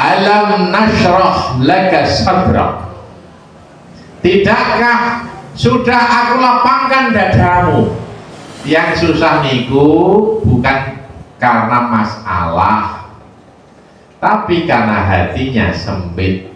Alam nashrah laka sadrak. Tidakkah sudah aku lapangkan dadamu? Yang susah niku bukan karena masalah, tapi karena hatinya sempit.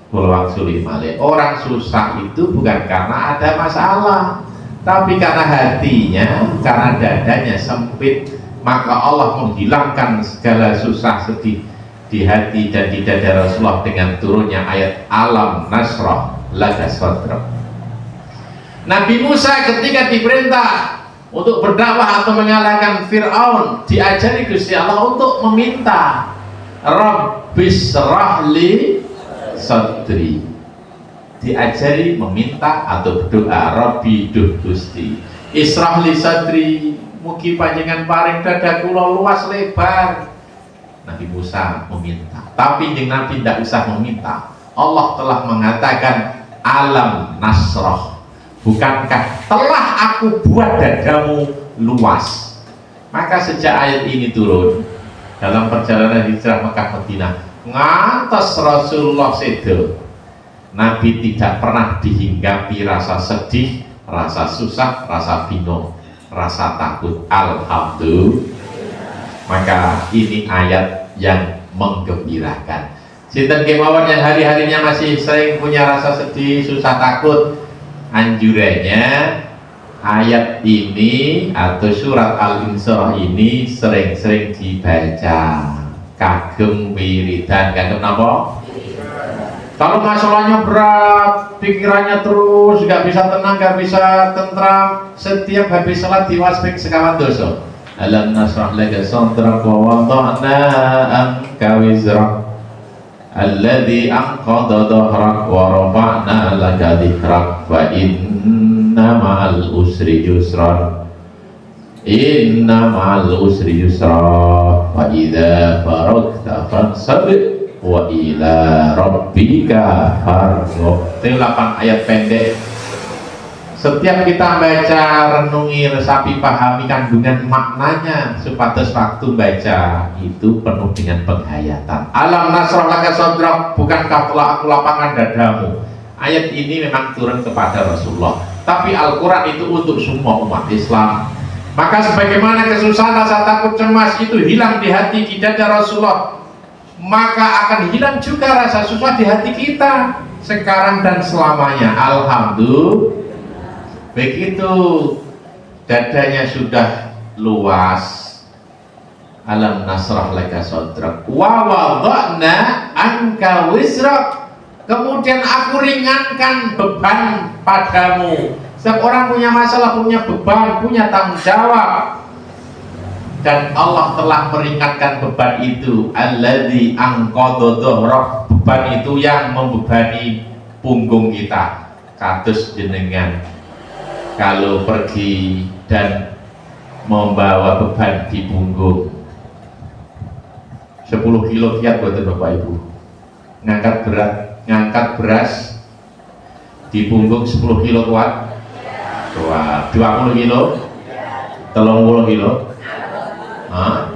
Kulawang sulit male. Orang susah itu bukan karena ada masalah, tapi karena hatinya, karena dadanya sempit. Maka Allah menghilangkan segala susah sedih di hati dan di dada Rasulullah dengan turunnya ayat Alam nasrah laka sadrak. Nabi Musa ketika diperintah untuk berdakwah atau mengalahkan Fir'aun, diajari Gusti Allah untuk meminta Rabbis rahli sadri. Diajari meminta atau berdoa, Rabbi duh Gusti israhli sadri, mugi panjenengan paring dada kula luas lebar. Nabi Musa meminta, tapi jeung Nabi tidak usah meminta. Allah telah mengatakan alam nasrah. Bukankah telah aku buat dadamu luas? Maka sejak ayat ini turun dalam perjalanan hijrah Mekah Madinah ngantos Rasulullah sedo, Nabi tidak pernah dihinggapi rasa sedih, rasa susah, rasa bingung, rasa takut. Alhamdulillah. Maka ini ayat yang menggembirakan. Sinten kemawon yang hari-harinya masih sering punya rasa sedih, susah, takut, anjurannya ayat ini atau surat Al-Insyirah ini sering-sering dibaca. Kagem wiridan, kagem apa? Kalau masalahnya berat, pikirannya terus, gak bisa tenang, gak bisa tentram, setiap habis sholat diwasbik sekawan dosa. Alam nasrah laka sadrak wa wada'na anka wizrak alladzi anqadha dhahrak wa rafa'na laka dhikrak fa inna ma'al usri yusra inna ma'al usri yusra fa idza faragta fansab wa ila rabbika farghab. 8 ayat pendek. Setiap kita baca, renungi, resapi, pahami kandungan maknanya, supados waktu baca itu penuh dengan penghayatan. Alam nasrah laka sadrak, bukankah telah aku lapangkan dadamu? Ayat ini memang turun kepada Rasulullah, tapi Al-Quran itu untuk semua umat Islam. Maka sebagaimana kesusahan, rasa takut, cemas itu hilang di hati di dada Rasulullah, maka akan hilang juga rasa susah di hati kita sekarang dan selamanya. Alhamdulillah. Begitu dadanya sudah luas, alam nasrah laka sadrak wa wada'na anka wizrak, kemudian aku ringankan beban padamu. Setiap orang punya masalah, punya beban, punya tanggung jawab, dan Allah telah meringankan beban itu. Alladzi anqadha dhahrak, beban itu yang membebani punggung kita. Kados jenengan kalau pergi dan membawa beban di punggung 10 kilo kiat buat Bapak Ibu, ngangkat beras di punggung 10 kilo kuat? 20 kilo? 30 kilo? Hah?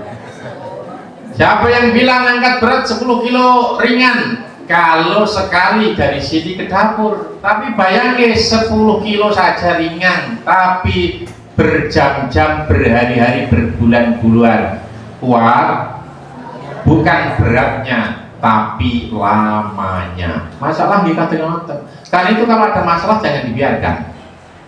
Siapa yang bilang ngangkat berat 10 kilo ringan? Kalau sekali dari sini ke dapur. Tapi bayangin 10 kilo saja ringan, tapi berjam-jam, berhari-hari, berbulan-bulan kuat. Bukan beratnya, tapi lamanya. Masalah kita dengan nonton. Karena itu kalau ada masalah jangan dibiarkan,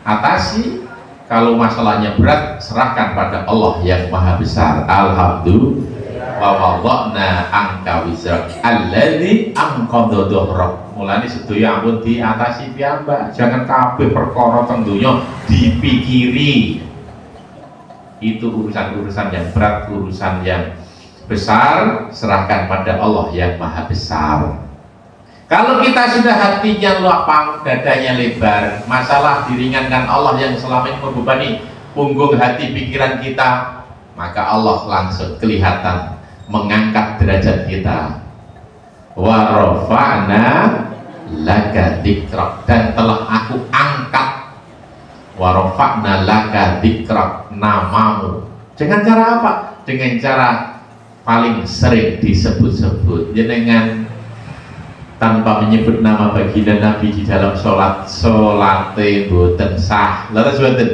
atasi. Kalau masalahnya berat, serahkan pada Allah yang Maha Besar. Alhamdulillah. Wa wada'na anka wizrak alladzi anqadha dhahrak. Mulane sedaya ampun diatasi piyambak. Jangan kabeh perkara teng donya dipikiri. Itu urusan-urusan yang berat, urusan yang besar, serahkan pada Allah yang Maha Besar. Kalau kita sudah hatinya lapang, dadanya lebar, masalah diringankan Allah yang selama ini membebani punggung hati pikiran kita, maka Allah langsung kelihatan mengangkat derajat kita. Wa rafa'na laka dzikrak, dan telah aku angkat. Wa rafa'na laka dzikrak, namamu. Dengan cara apa? Dengan cara paling sering disebut-sebut. Jenengan tanpa menyebut nama baginda Nabi di dalam salate boten sah. Leres boten?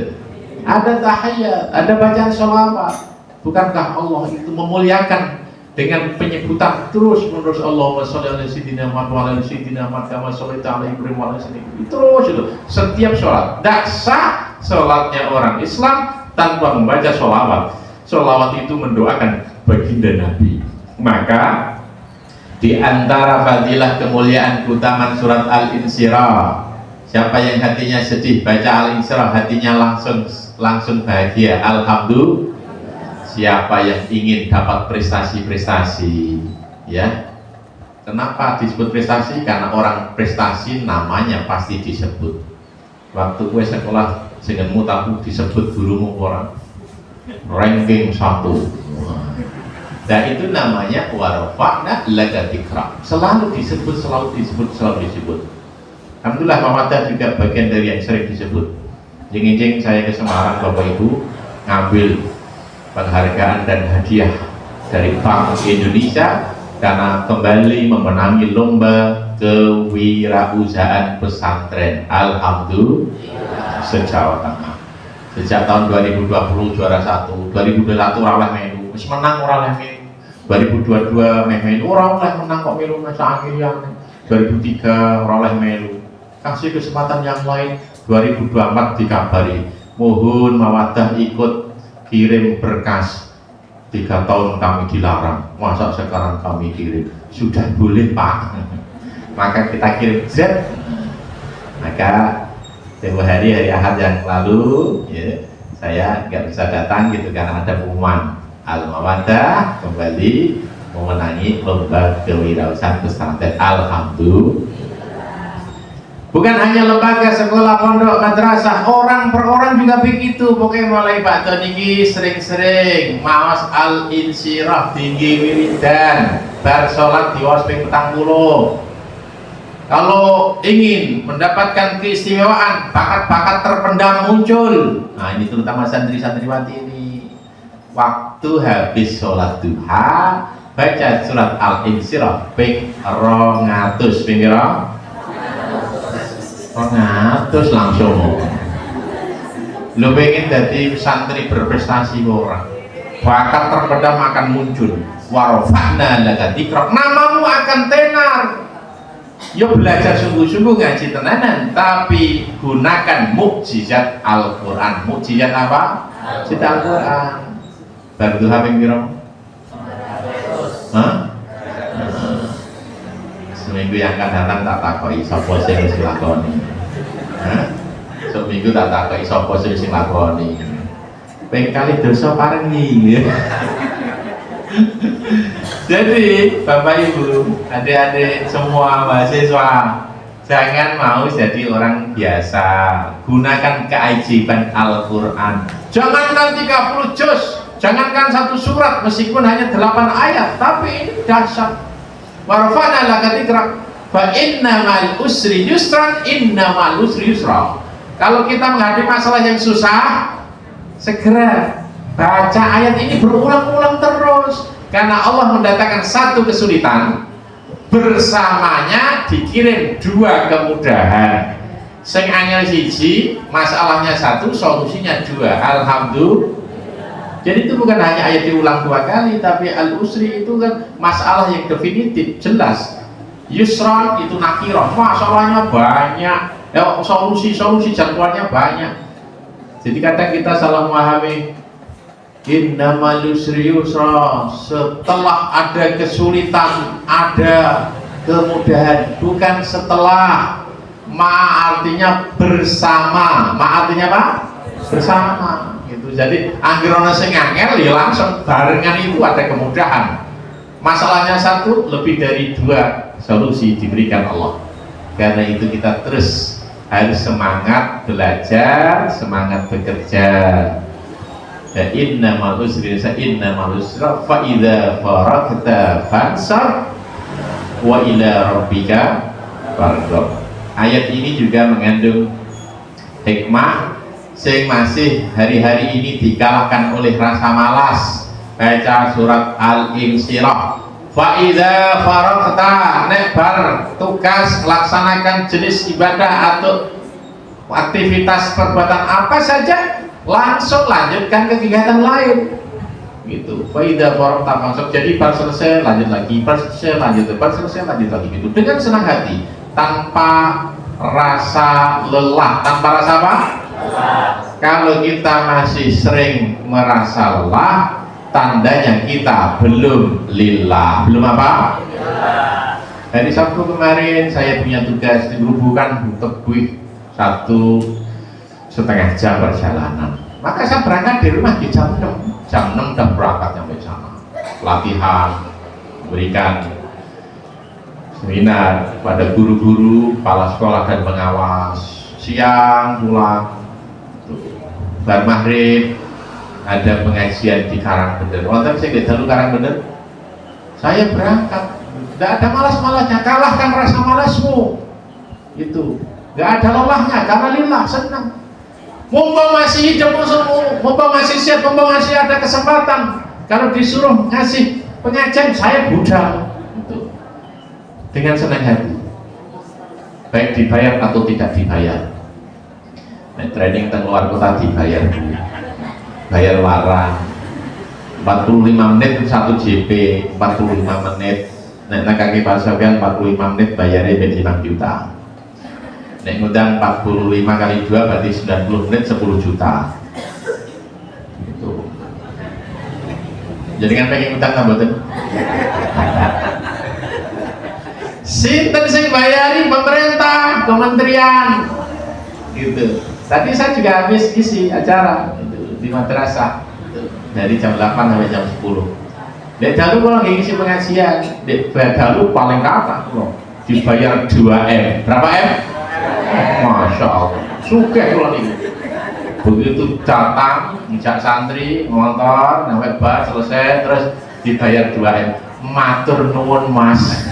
Ada tahiyat, ada bacaan sholawat. Bukankah Allah itu memuliakan dengan penyebutan terus menerus Allahumma sholli ala sayyidina Muhammad wa ala sayyidina Muhammad kama shallaita ala Ibrahim wa ala sayyidina Ibrahim. Terus itu setiap sholat. Tidak sah sholatnya orang Islam tanpa membaca sholawat. Sholawat itu mendoakan baginda Nabi. Maka di antara fadilah kemuliaan keutamaan surat Al-Insyirah, siapa yang hatinya sedih baca Al-Insyirah hatinya langsung bahagia. Alhamdulillah. Siapa yang ingin dapat prestasi-prestasi, ya. Kenapa disebut prestasi? Karena orang prestasi namanya pasti disebut. Waktu gue sekolah jenengmu tapi disebut gurumu orang ranking 1. Dan itu namanya warafa'na laka dzikra. Selalu disebut. Alhamdulillah Muhammadiyah juga bagian dari yang sering disebut. Jeng-jeng saya ke Semarang Bapak Ibu ngambil penghargaan dan hadiah dari Bank Indonesia karena kembali memenangi lomba kewirausahaan pesantren. Alhamdulillah se-Jawa Tengah. Sejak tahun 2020 juara 1, 2021 oleh melu, wis menang ora oleh melu. 2022 melu ora oleh menang kok melu masa akhirnya. 2003 ora oleh melu. Kasih kesempatan yang lain. 2024 dikabari mohon Mawadah ikut kirim berkas. 3 tahun kami dilarang, masa sekarang kami kirim? Sudah boleh Pak. Maka kita kirim Z. Maka tempoh hari Ahad yang lalu ya, saya nggak bisa datang gitu karena ada pengumuman Al-Mawadah kembali memenangi lomba kewirausahaan pesantren. Alhamdulillah. Bukan hanya lembaga, sekolah, pondok, madrasah, orang per orang juga begitu. Pokoknya mulai Pak Toniki sering-sering mawas Al-Insyirah tinggi wiridan bar sholat di wasping petang puluh. Kalau ingin mendapatkan keistimewaan, bakat-bakat terpendam muncul. Nah ini terutama santri-santriwati ini. Waktu habis sholat duha, baca surat Al-Insyirah ping 200 ping 200 langsung. Lo pengen jadi santri berprestasi orang, bakat terpendam akan muncul. Warafa'na laka dzikrak, namamu akan tenar. Yo belajar sungguh-sungguh ngaji tenanan, tapi gunakan mukjizat Al-Quran. Mukjizat apa? Mukjizat Al-Quran. Baru duha ping pira? Hah? Seminggu yang akan datang tak takoki sapa sing wis lakoni. Seminggu tak takoki sapa sing lakoni. Ping kali dosa parengi. Jadi Bapak Ibu, adik-adik semua mahasiswa, jangan mau jadi orang biasa. Gunakan keajaiban Al-Quran. Jangankan 30 juz, jangankan 1 surat meskipun hanya 8 ayat, tapi ini dahsyat. Warfa'na laka dzikrak fa innamal usri yusran innamal usri yusra. Kalau kita menghadapi masalah yang susah, segera baca ayat ini berulang-ulang terus, karena Allah mendatangkan satu kesulitan bersamanya dikirim 2 kemudahan. Sing angel siji, masalahnya 1, solusinya 2. Alhamdulillah. Jadi itu bukan hanya ayat diulang 2 kali, tapi al-usri itu kan masalah yang definitif, jelas. Yusran itu nakirah, masalahnya banyak, solusi jadwalnya banyak. Jadi kadang kita salah memahami innamal usri yusra, setelah ada kesulitan ada kemudahan, bukan setelah. Artinya bersama, artinya apa? Bersama. Jadi anggaran sing angel ya langsung barengan itu ada kemudahan. Masalahnya 1, lebih dari 2 solusi diberikan Allah. Karena itu kita terus harus semangat belajar, semangat bekerja. Ya innamal usri yusra fa idza faragta fansar wa ila rabbika farghab. Ayat ini juga mengandung hikmah. Sing masih hari-hari ini dikalahkan oleh rasa malas, baca surat Al-Insyirah. Fa idza faragta, nek melebar tugas melaksanakan jenis ibadah atau aktivitas perbuatan apa saja, langsung lanjutkan kegiatan lain gitu. Faidah forok masuk, jadi pas selesai lanjut lagi, pas selesai lanjut lagi gitu, dengan senang hati, tanpa rasa lelah. Tanpa rasa apa? Kalau kita masih sering merasa lelah, tandanya kita belum lillah. Belum apa? Hari Sabtu kemarin saya punya tugas di Gerobokan, Butebuih, 1,5 jam perjalanan. Maka saya berangkat di rumah di jam 6. Jam 6 udah berangkat sampai sana. Latihan, memberikan seminar pada guru-guru, kepala sekolah dan pengawas. Siang pulang, bar maghrib ada pengajian di Karangbener. Wonten sing dalu Karangbener. Saya berangkat, tidak ada malas-malasnya, kalahkan rasa malasmu. Itu, nggak ada lelahnya, karena lillah, senang. Mumpung masih hidup, mumpung masih sehat, mumpung masih ada kesempatan. Kalau disuruh ngasih pengajian, saya budal. Itu dengan senang hati, baik dibayar atau tidak dibayar. Nah, training teng luar kota dibayar dulu, bayar larang 45 menit 1 JP, 45 menit. Nek kaki pasagan 45 menit bayarnya 5 juta. Nek ngundang 45 kali 2 berarti 90 menit 10 juta. Gitu. Jadi kan pengen ngundang tambahan. Sinten sing bayari? Pemerintah, kementerian. Gitu. Tadi saya juga habis isi acara gitu, di madrasah dari jam 8 sampai jam 10. Dek dalu kalau ngisi pengajian, dek dalu paling kata loh, dibayar 2M. Berapa M? Masya Allah, sugih kula niku. Begitu datang, ngajak santri, ngontor, sampai bar selesai, terus dibayar 2M. Matur nuwun Mas.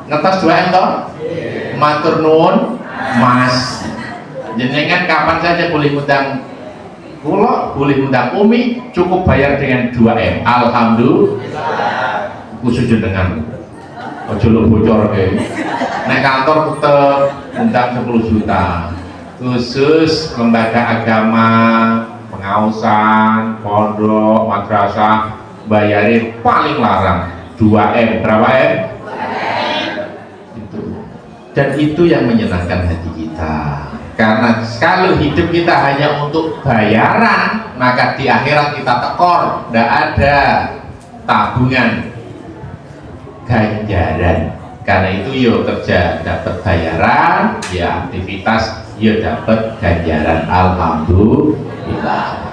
Ngetos 2M toh? Matur nuwun Mas. Jenengan kapan saja boleh ngundang kula, boleh ngundang Umi, cukup bayar dengan 2M. Alhamdulillah. Khusus jenengan. Ojo lo bocor ke. Nek kantor tetep ngundang 10 juta. Khusus lembaga agama, pengausan, pondok, madrasah, bayarin paling larang 2M. Berapa M? 2M. Itu. Dan itu yang menyenangkan hati kita. Karena kalau hidup kita hanya untuk bayaran, maka di akhirat kita tekor, tidak ada tabungan ganjaran. Karena itu yo kerja dapat bayaran, ya aktivitas yo dapat ganjaran. Alhamdulillah.